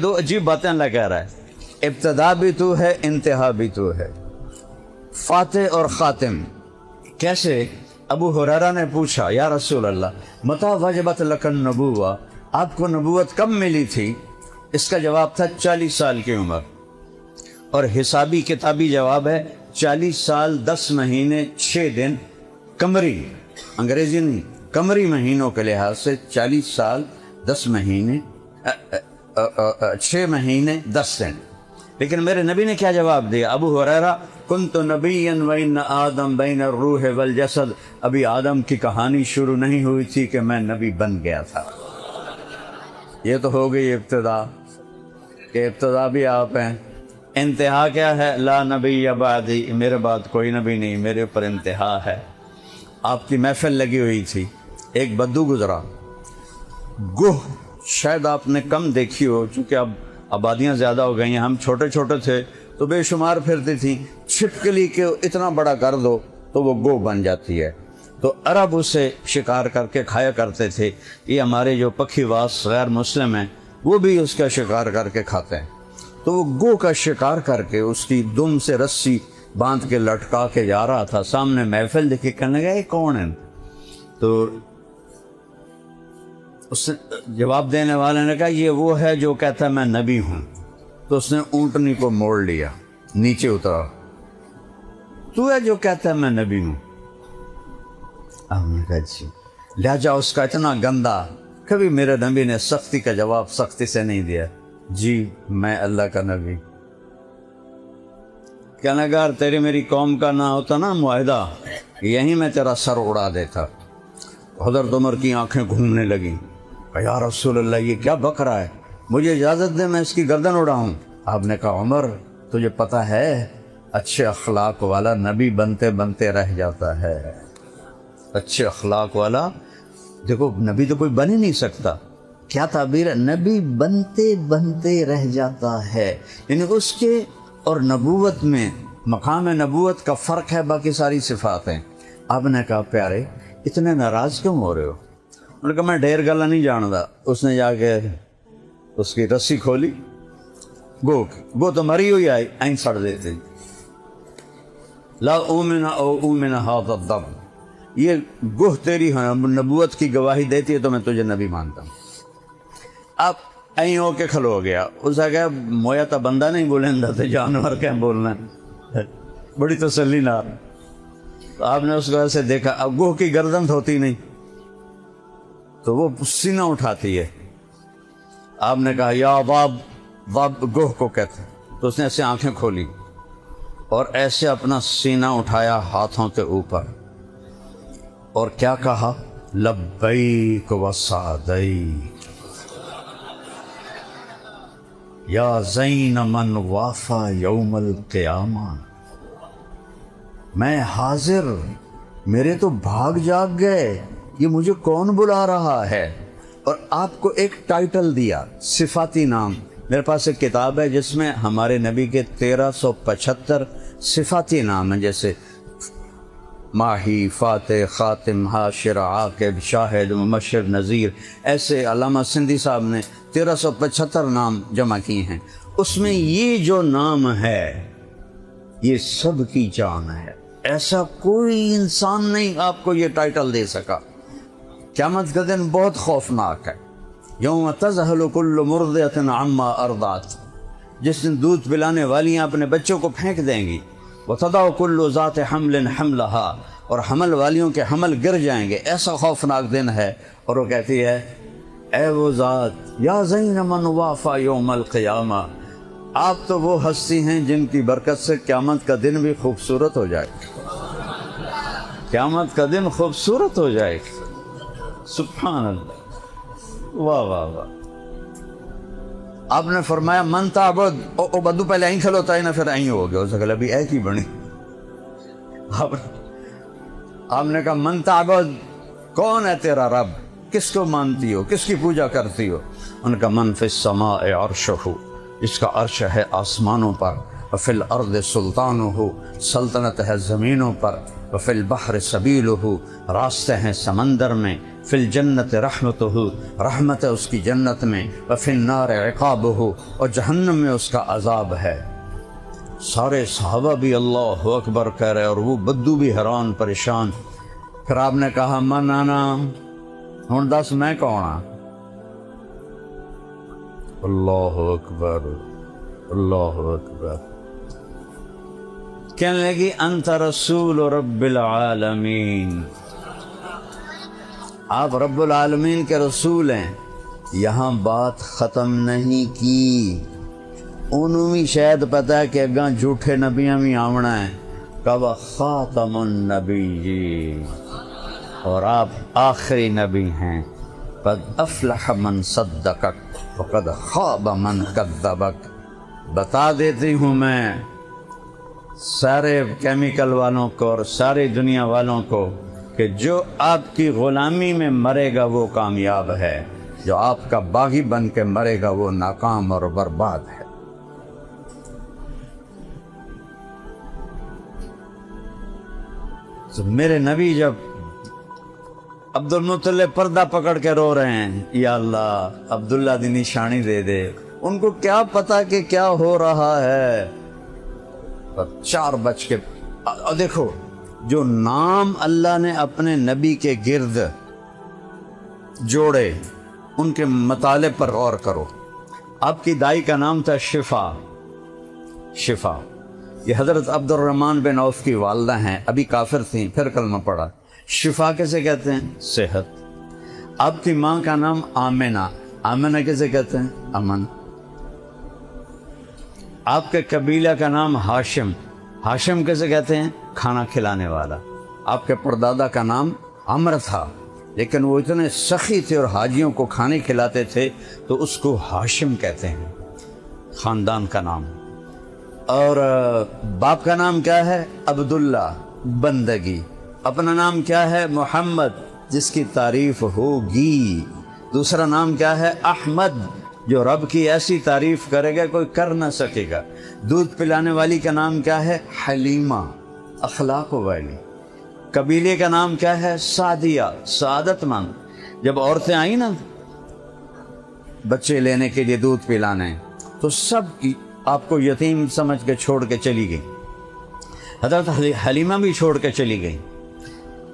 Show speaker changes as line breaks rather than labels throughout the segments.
دو عجیب باتیں اللہ کہہ رہا ہے، ابتدا بھی تو ہے انتہا بھی تو ہے، فاتح اور خاتم۔ کیسے؟ ابو ہریرہ نے پوچھا یا رسول اللہ متى وجبت لک النبوہ، آپ کو نبوت کب ملی تھی؟ اس کا جواب تھا 40 سال کی عمر، اور حسابی کتابی جواب ہے 40 سال 10 مہینے 6 دن، قمری انگریزی نہیں، قمری مہینوں کے لحاظ سے 40 سال 10 مہینے 6 مہینے 10 دن۔ لیکن میرے نبی نے کیا جواب دیا؟ ابو ہریرہ کنت نبیا وان آدم بین الروح والجسد، ابھی آدم کی کہانی شروع نہیں ہوئی تھی کہ میں نبی بن گیا تھا۔ یہ تو ہو گئی ابتدا، کہ ابتدا بھی آپ ہیں، انتہا کیا ہے؟ لا نبی بعدی، میرے بعد کوئی نبی نہیں، میرے اوپر انتہا ہے۔ آپ کی محفل لگی ہوئی تھی، ایک بدو گزرا، گوہ شاید آپ نے کم دیکھی ہو، چونکہ اب آبادیاں زیادہ ہو گئی ہیں، ہم چھوٹے چھوٹے تھے تو بے شمار پھرتی تھیں، چھپکلی کے اتنا بڑا کر دو تو وہ گو بن جاتی ہے، تو عرب اسے شکار کر کے کھایا کرتے تھے۔ یہ ہمارے جو پکھی واس غیر مسلم ہیں وہ بھی اس کا شکار کر کے کھاتے ہیں۔ تو وہ گو کا شکار کر کے اس کی دم سے رسی باندھ کے لٹکا کے جا رہا تھا، سامنے محفل دیکھی، کہنے لگا یہ کون ہے؟ تو اس نے جواب دینے والے نے کہا یہ وہ ہے جو کہتا ہے میں نبی ہوں۔ تو اس نے اونٹنی کو موڑ لیا، نیچے اترا، تو ہے جو کہتا ہے میں نبی ہوں؟ آپ نے کہا جی۔ لہجہ اس کا اتنا گندا، کبھی میرے نبی نے سختی کا جواب سختی سے نہیں دیا، جی میں اللہ کا نبی۔ کہنے لگا تیری میری قوم کا نہ ہوتا نا معاہدہ، یہیں میں تیرا سر اڑا دیتا۔ حضرت عمر کی آنکھیں گھومنے لگیں، یا رسول اللہ یہ کیا بک رہا ہے، مجھے اجازت دے میں اس کی گردن اڑاؤں۔ آپ نے کہا عمر تجھے پتہ ہے اچھے اخلاق والا نبی بنتے بنتے رہ جاتا ہے، اچھے اخلاق والا، دیکھو نبی تو کوئی بن ہی نہیں سکتا، کیا تعبیر ہے، نبی بنتے بنتے رہ جاتا ہے، یعنی اس کے اور نبوت میں مقام نبوت کا فرق ہے، باقی ساری صفات ہیں۔ آپ نے کہا پیارے اتنے ناراض کیوں ہو رہے ہو؟ انہوں نے کہا میں ڈھیر گلا نہیں جانتا۔ اس نے جا کے اس کی رسی کھولی، گو تو مری ہوئی آئی، این سڑ دیتے، لا اومن او اومن ھذا الدم، یہ گوہ تیری نبوت کی گواہی دیتی ہے تو میں تجھے نبی مانتا ہوں۔ اب این ہو کے کھلو گیا، اس نے کہا مویا تا بندہ نہیں بولندہ تھے، جانور کیا بولنا ہے، بڑی تسلی نہ۔ تو آپ نے اس کو ایسے دیکھا، اب گوہ کی گردن ہوتی نہیں تو وہ سینہ اٹھاتی ہے۔ آپ نے کہا یا واب، واب گوہ کو کہتے ہیں، تو اس نے ایسے آنکھیں کھولی اور ایسے اپنا سینہ اٹھایا ہاتھوں کے اوپر، اور کیا کہا؟ لبیک و سعدیک یا زین من وافا یوم القیامہ، میں حاضر، میرے تو بھاگ جاگ گئے، یہ مجھے کون بلا رہا ہے؟ اور آپ کو ایک ٹائٹل دیا، صفاتی نام۔ میرے پاس ایک کتاب ہے جس میں ہمارے نبی کے 1375 صفاتی نام ہیں، جیسے ماہی، فاتح، خاتم، حاشر، عاقب، شاہد، مبشر، نذیر، ایسے علامہ سندھی صاحب نے 1375 نام جمع کیے ہیں۔ اس میں یہ جو نام ہے یہ سب کی جان ہے، ایسا کوئی انسان نہیں آپ کو یہ ٹائٹل دے سکا۔ قیامت کا دن بہت خوفناک ہے، یوم تذہل کل مرضعۃ عما ارضعت، جس دن دودھ پلانے والیاں اپنے بچوں کو پھینک دیں گی، وتضع کل ذات حمل حملها، اور حمل والیوں کے حمل گر جائیں گے، ایسا خوفناک دن ہے۔ اور وہ کہتی ہے اے وہ ذات یا زین من وافا یوم القیامہ، آپ تو وہ ہستی ہیں جن کی برکت سے قیامت کا دن بھی خوبصورت ہو جائے، قیامت کا دن خوبصورت ہو جائے۔ سبحان اللہ، واہ واہ واہ۔ آپ نے فرمایا من تعبد، او بدو پہلے این کھلوتا ہے نا، پھر این ہو گیا، اس نے کہا ابھی ایک ہی بنی۔ آپ نے کہا من تعبد، کون ہے تیرا رب، کس کو مانتی ہو، کس کی پوجا کرتی ہو؟ انہوں نے کہا من فی السماء عرشہ، اس کا عرش ہے آسمانوں پر، وفی الارض سلطانہ، سلطنت ہے زمینوں پر، وفی البحر سبیلہ، راستے ہیں سمندر میں، فی الجنت رحمتہ، رحمت ہے اس کی جنت میں، وفی النار عقابہ، اور جہنم میں اس کا عذاب ہے۔ سارے صحابہ بھی اللہ اکبر کہہ رہے اور وہ بدو بھی حیران پریشان۔ پھر آپ نے کہا من انا، ہن دس میں کون ہاں؟ اللہ اکبر، اللہ اکبر۔ کہنے لگی انت رسول رب العالمین، آپ رب العالمین کے رسول ہیں۔ یہاں بات ختم نہیں کی، انہوں بھی شاید پتا ہے کہ اگاں جھوٹے نبیاں بھی آونا ہے، کہا خاتم النبیین، اور آپ آخری نبی ہیں۔ قد افلح من صدقک وقد خاب من کذبک۔ بتا دیتی ہوں میں سارے کیمیکل والوں کو اور ساری دنیا والوں کو کہ جو آپ کی غلامی میں مرے گا وہ کامیاب ہے، جو آپ کا باغی بن کے مرے گا وہ ناکام اور برباد ہے۔ تو میرے نبی جب عبد المطلب پردہ پکڑ کے رو رہے ہیں، یا اللہ عبداللہ دی نشانی دے دے، ان کو کیا پتا کہ کیا ہو رہا ہے۔ 4 بج کے، اور دیکھو جو نام اللہ نے اپنے نبی کے گرد جوڑے ان کے مطالب پر غور کرو۔ آپ کی دائی کا نام تھا شفا، شفا، یہ حضرت عبد الرحمن بن عوف کی والدہ ہیں، ابھی کافر تھیں پھر کلمہ پڑھا۔ شفا کیسے کہتے ہیں؟ صحت۔ آپ کی ماں کا نام آمنہ، آمنہ کیسے کہتے ہیں؟ امن۔ آپ کے قبیلہ کا نام ہاشم، ہاشم کیسے کہتے ہیں؟ کھانا کھلانے والا۔ آپ کے پردادا کا نام عمر تھا، لیکن وہ اتنے سخی تھے اور حاجیوں کو کھانے کھلاتے تھے تو اس کو ہاشم کہتے ہیں، خاندان کا نام۔ اور باپ کا نام کیا ہے؟ عبداللہ، بندگی۔ اپنا نام کیا ہے؟ محمد، جس کی تعریف ہوگی۔ دوسرا نام کیا ہے؟ احمد، جو رب کی ایسی تعریف کرے گا کوئی کر نہ سکے گا۔ دودھ پلانے والی کا نام کیا ہے؟ حلیمہ، اخلاق والی۔ قبیلے کا نام کیا ہے؟ سعدیہ، سعادت مند۔ جب عورتیں آئیں نا بچے لینے کے لیے دودھ پلانے تو سب کی آپ کو یتیم سمجھ کے چھوڑ کے چلی گئی، حضرت حلیمہ بھی چھوڑ کے چلی گئی۔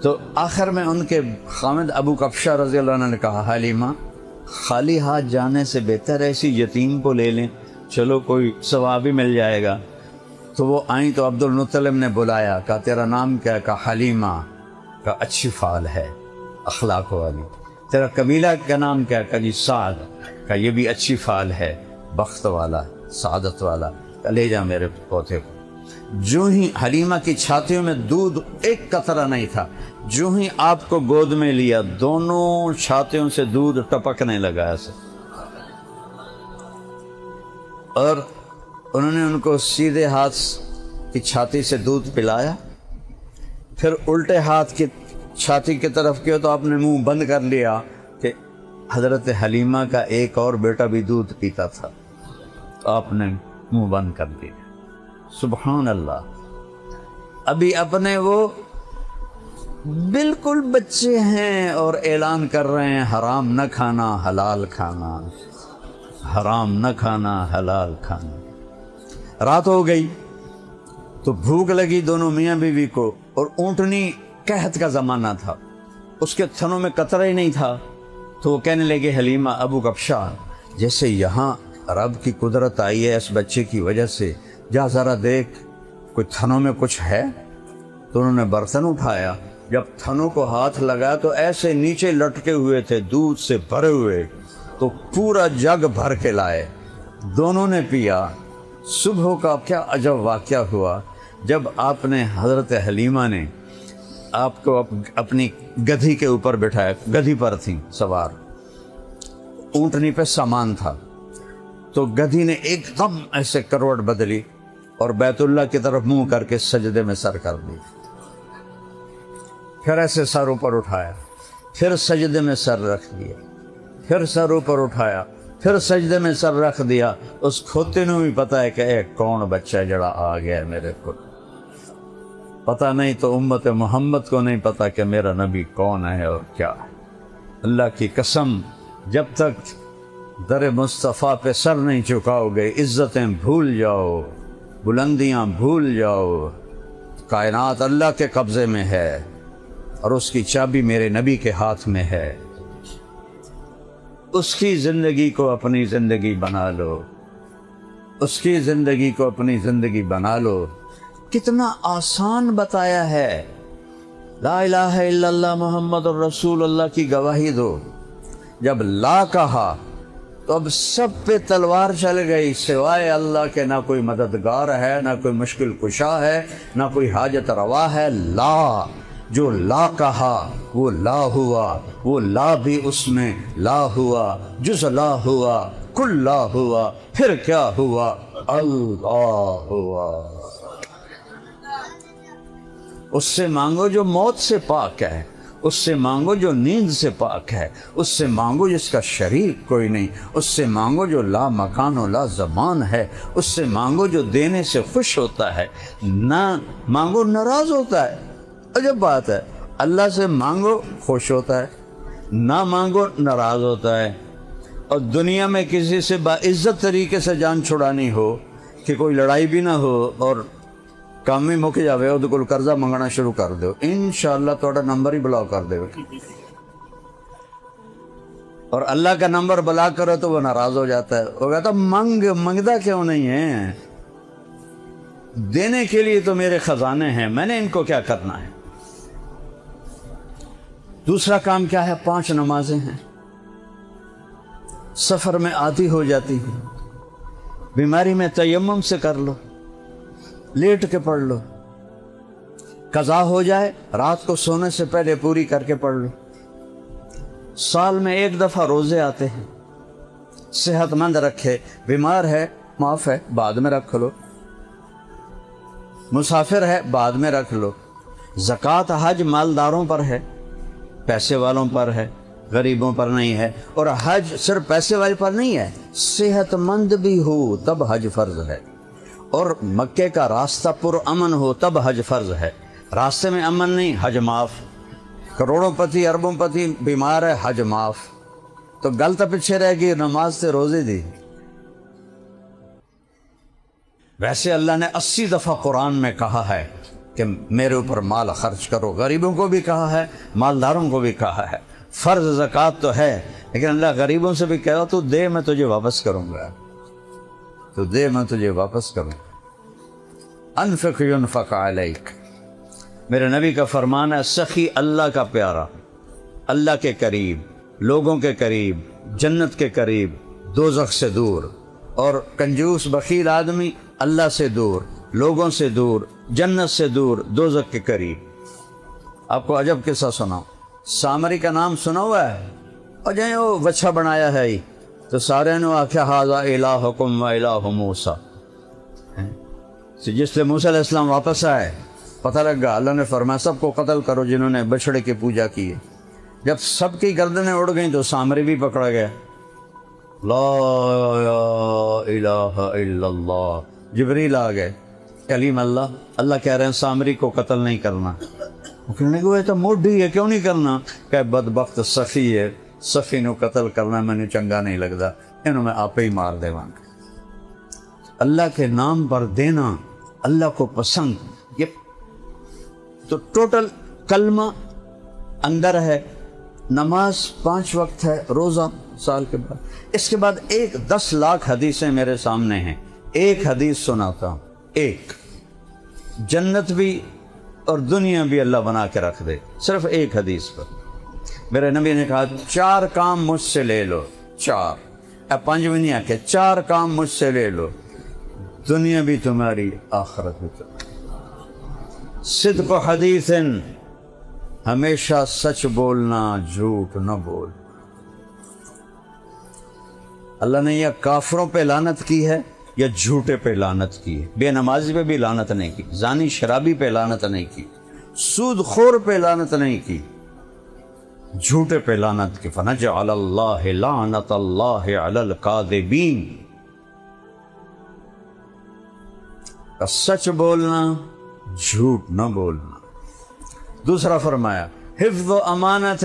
تو آخر میں ان کے خامد ابو کبشہ رضی اللہ عنہ نے کہا حلیمہ خالی ہاتھ جانے سے بہتر ایسی یتیم کو لے لیں، چلو کوئی ثواب بھی مل جائے گا۔ تو وہ آئیں تو عبد المطلب نے بلایا، کہا تیرا نام کیا ہے؟ کہا حلیمہ۔ کہا اچھی فعال ہے، اخلاق والی۔ تیرا قبیلہ کا نام کیا ہے؟ کہا جی سعد۔ کہا یہ بھی اچھی فعال ہے، بخت والا، سعادت والا۔ کہا لے جا میرے پوتے کو۔ جو ہی حلیمہ کی چھاتیوں میں دودھ ایک قطرہ نہیں تھا، جو ہی آپ کو گود میں لیا دونوں چھاتیوں سے دودھ ٹپکنے لگا ایسے، اور انہوں نے ان کو سیدھے ہاتھ کی چھاتی سے دودھ پلایا، پھر الٹے ہاتھ کی چھاتی کی طرف کیا تو آپ نے منہ بند کر لیا کہ حضرت حلیمہ کا ایک اور بیٹا بھی دودھ پیتا تھا، آپ نے منہ بند کر دیا۔ سبحان اللہ۔ ابھی اپنے وہ بالکل بچے ہیں اور اعلان کر رہے ہیں حرام نہ کھانا حلال کھانا، حرام نہ کھانا حلال کھانا۔ رات ہو گئی تو بھوک لگی دونوں میاں بیوی کو، اور اونٹنی قحط کا زمانہ تھا، اس کے تھنوں میں قطرہ ہی نہیں تھا۔ تو وہ کہنے لگے حلیمہ ابو کبشہ جیسے یہاں رب کی قدرت آئی ہے اس بچے کی وجہ سے، جا ذرا دیکھ کوئی تھنوں میں کچھ ہے۔ تو انہوں نے برتن اٹھایا، جب تھنوں کو ہاتھ لگایا تو ایسے نیچے لٹکے ہوئے تھے دودھ سے بھرے ہوئے، تو پورا جگ بھر کے لائے، دونوں نے پیا۔ صبح کا کیا عجب واقعہ ہوا جب آپ نے حضرت حلیمہ نے آپ کو اپنی گدھی کے اوپر بٹھایا، گدھی پر تھیں سوار، اونٹنی پہ سامان تھا، تو گدھی نے ایک دم ایسے کروٹ بدلی اور بیت اللہ کی طرف منہ کر کے سجدے میں سر کر دی، پھر ایسے سر اوپر اٹھایا، پھر سجدے میں سر رکھ دیا، پھر سر اوپر اٹھایا، پھر سجدے میں سر رکھ دیا۔ اس کھوتے نے بھی پتا ہے کہ اے کون بچہ جڑا آ گیا میرے کو، پتہ نہیں تو امت محمد کو نہیں پتا کہ میرا نبی کون ہے اور کیا ہے۔ اللہ کی قسم جب تک در مصطفیٰ پہ سر نہیں چکاؤ گے، عزتیں بھول جاؤ، بلندیاں بھول جاؤ، کائنات اللہ کے قبضے میں ہے اور اس کی چابی میرے نبی کے ہاتھ میں ہے۔ اس کی زندگی کو اپنی زندگی بنا لو، اس کی زندگی کو اپنی زندگی بنا لو۔ کتنا آسان بتایا ہے، لا الہ الا اللہ محمد الرسول اللہ کی گواہی دو۔ جب لا کہا تو اب سب پہ تلوار چل گئی، سوائے اللہ کے نہ کوئی مددگار ہے، نہ کوئی مشکل کشا ہے، نہ کوئی حاجت روا ہے۔ لا، جو لا کہا وہ لا ہوا، وہ لا بھی اس میں لا ہوا، جز لا ہوا، کل لا ہوا، پھر کیا ہوا؟ اللہ ہوا۔ اس سے مانگو جو موت سے پاک ہے، اس سے مانگو جو نیند سے پاک ہے، اس سے مانگو جس کا شریک کوئی نہیں، اس سے مانگو جو لا مکان و لا زمان ہے، اس سے مانگو جو دینے سے خوش ہوتا ہے، نہ مانگو ناراض ہوتا ہے۔ عجب بات ہے، اللہ سے مانگو خوش ہوتا ہے، نہ مانگو ناراض ہوتا ہے۔ اور دنیا میں کسی سے باعزت طریقے سے جان چھڑانی ہو کہ کوئی لڑائی بھی نہ ہو اور کام بھی مک جاوے اور کول قرضہ منگنا شروع کر دو، انشاءاللہ تھوڑا نمبر ہی بلاک کر دے۔ اور اللہ کا نمبر بلاک کرو تو وہ ناراض ہو جاتا ہے، وہ کہتا منگتا کیوں نہیں ہے؟ دینے کے لیے تو میرے خزانے ہیں، میں نے ان کو کیا کرنا ہے؟ دوسرا کام کیا ہے؟ 5 نمازیں ہیں، سفر میں عادی ہو جاتی ہیں، بیماری میں تیمم سے کر لو، لیٹ کے پڑھ لو، قضا ہو جائے رات کو سونے سے پہلے پوری کر کے پڑھ لو۔ سال میں 1 دفعہ روزے آتے ہیں، صحت مند رکھے، بیمار ہے معاف ہے بعد میں رکھ لو، مسافر ہے بعد میں رکھ لو۔ زکوٰۃ حج مالداروں پر ہے، پیسے والوں پر ہے، غریبوں پر نہیں ہے۔ اور حج صرف پیسے والے پر نہیں ہے، صحت مند بھی ہو تب حج فرض ہے، اور مکے کا راستہ پر امن ہو تب حج فرض ہے۔ راستے میں امن نہیں، حج معاف۔ کروڑوں پتی اربوں پتی بیمار ہے، حج معاف۔ تو غلط پیچھے رہ گئی، نماز سے روزے دی۔ ویسے اللہ نے 80 دفعہ قرآن میں کہا ہے کہ میرے اوپر مال خرچ کرو، غریبوں کو بھی کہا ہے، مالداروں کو بھی کہا ہے۔ فرض زکوٰۃ تو ہے، لیکن اللہ غریبوں سے بھی کہا تو دے میں تجھے واپس کروں گا، تو دے میں تجھے واپس کروں۔ انفق ینفق علیک، میرے نبی کا فرمان ہے، سخی اللہ کا پیارا، اللہ کے قریب، لوگوں کے قریب، جنت کے قریب، دوزخ سے دور۔ اور کنجوس بخیل آدمی اللہ سے دور، لوگوں سے دور، جنت سے دور، دوزخ کے قریب۔ آپ کو عجب قصہ سناؤں، سامری کا نام سنا ہوا ہے؟ اور جائیں وہ بچہ بنایا ہے ہی تو سارے نے آخیا ھذا الہکم و الہ موسیٰ۔ جس سے موسیٰ علیہ السلام واپس آئے پتہ لگا اللہ نے فرمایا سب کو قتل کرو جنہوں نے بچڑے کی پوجا کی ہے۔ جب سب کی گردنیں اڑ گئیں تو سامری بھی پکڑا گیا۔ لا الہ الا اللہ، جبریل آ گئے، کلیم اللہ، اللہ کہہ رہے ہیں سامری کو قتل نہیں کرنا۔ وہ کہنے لگے وہ تو موڈی ہے، کیوں نہیں کرنا؟ کہ بدبخت سخی ہے، سخی نو قتل کرنا میں نے چنگا نہیں لگتا، انہوں میں آپ ہی مار دے وہاں۔ اللہ کے نام پر دینا اللہ کو پسند، یہ تو ٹوٹل کلمہ اندر ہے، نماز 5 وقت ہے، روزہ سال کے بعد۔ اس کے بعد 10 لاکھ حدیثیں میرے سامنے ہیں، ایک حدیث سناتا ہوں، ایک جنت بھی اور دنیا بھی اللہ بنا کے رکھ دے صرف ایک حدیث پر۔ میرے نبی نے کہا 4 کام مجھ سے لے لو، 4، 5ویں نہیں آ کے 4 کام مجھ سے لے لو، دنیا بھی تمہاری آخرت بھی تمہاری۔ صدق و حدیث، ہمیشہ سچ بولنا، جھوٹ نہ بول۔ اللہ نے یا کافروں پہ لعنت کی ہے یا جھوٹے پہ لعنت کی ہے، بے نمازی پہ بھی لعنت نہیں کی، زانی شرابی پہ لعنت نہیں کی، سود خور پہ لعنت نہیں کی، جھوٹے پہ لعنت کی۔ فنجعل اللہ لعنت اللہ علی الکاذبین، سچ بولنا، جھوٹ نہ بولنا۔ دوسرا فرمایا حفظ و امانت،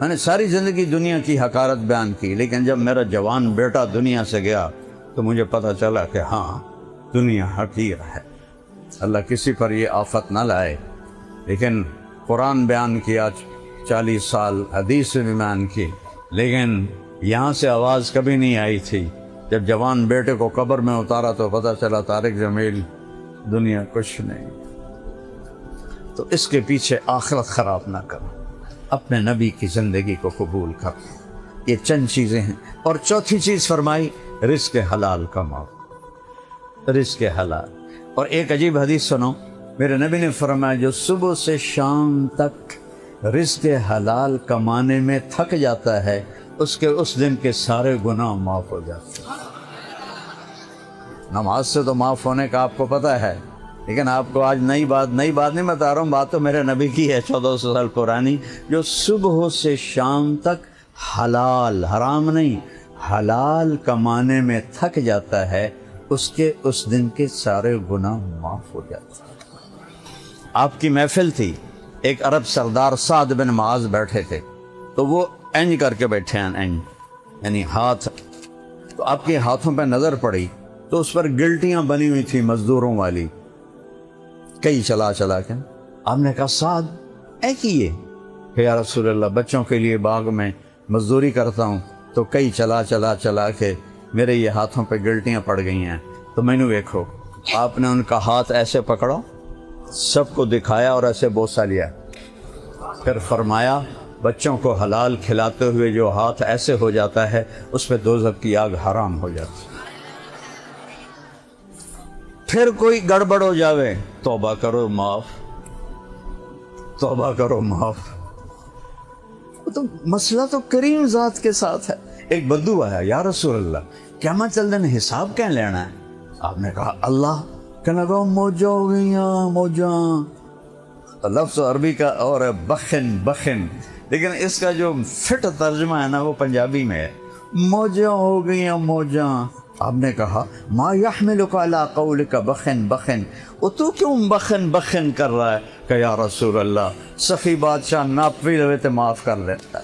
میں نے ساری زندگی دنیا کی حقارت بیان کی، لیکن جب میرا جوان بیٹا دنیا سے گیا تو مجھے پتہ چلا کہ ہاں دنیا حقیر ہے۔ اللہ کسی پر یہ آفت نہ لائے، لیکن قرآن بیان کیا 40 سال، حدیث بھی بیان کی، لیکن یہاں سے آواز کبھی نہیں آئی تھی۔ جب جوان بیٹے کو قبر میں اتارا تو پتہ چلا طارق جمیل دنیا کچھ نہیں۔ تو اس کے پیچھے آخرت خراب نہ کرو، اپنے نبی کی زندگی کو قبول کرو۔ یہ چند چیزیں ہیں۔ اور چوتھی چیز فرمائی رزق حلال کماؤ، رزق حلال۔ اور ایک عجیب حدیث سنو، میرے نبی نے فرمایا جو صبح سے شام تک رزق حلال کمانے میں تھک جاتا ہے اس کے اس دن کے سارے گناہ معاف ہو جاتے ہیں۔ نماز سے تو معاف ہونے کا آپ کو پتہ ہے، لیکن آپ کو آج نئی بات نہیں بتا رہا ہوں، بات تو میرے نبی کی ہے 1400 سال پرانی۔ جو صبح سے شام تک حلال، حرام نہیں، حلال کمانے میں تھک جاتا ہے اس کے اس دن کے سارے گناہ معاف ہو جاتے ہیں۔ آپ کی محفل تھی، ایک عرب سردار سعد بن معاذ بیٹھے تھے، تو وہ اینج کر کے بیٹھے ہیں، اینج یعنی ہاتھ، تو آپ کے ہاتھوں پہ نظر پڑی تو اس پر گلٹیاں بنی ہوئی تھی مزدوروں والی، کئی چلا کے۔ آپ نے کہا سعد اے کیے کہ یا رسول اللہ بچوں کے لیے باغ میں مزدوری کرتا ہوں تو کئی چلا کے میرے یہ ہاتھوں پہ گلٹیاں پڑ گئی ہیں، تو میں نے دیکھو۔ آپ نے ان کا ہاتھ ایسے پکڑا، سب کو دکھایا اور ایسے بوسہ لیا، پھر فرمایا بچوں کو حلال کھلاتے ہوئے جو ہاتھ ایسے ہو جاتا ہے اس پہ دوزخ کی آگ حرام ہو جاتی ہے۔ پھر کوئی گڑبڑ ہو جاوے، توبہ کرو معاف، توبہ کرو معاف۔ تو مسئلہ تو کریم ذات کے ساتھ ہے۔ ایک بدو آیا، یا رسول اللہ قیامت چل دن حساب کیا لینا ہے؟ آپ نے کہا اللہ، کہنے لگا موجہ ہو گئیاں، موجہ لفظ عربی کا اور ہے بخن، لیکن اس کا جو فٹ ترجمہ ہے نا وہ پنجابی میں ہے، موجہ ہو گئیاں موجہ۔ آپ نے کہا ما یحملک علی قولک بخن، وہ تو کیوں بخن کر رہا ہے؟ کہ یا رسول اللہ سخی بادشاہ ناپوی روے تے معاف کر لیتا ہے۔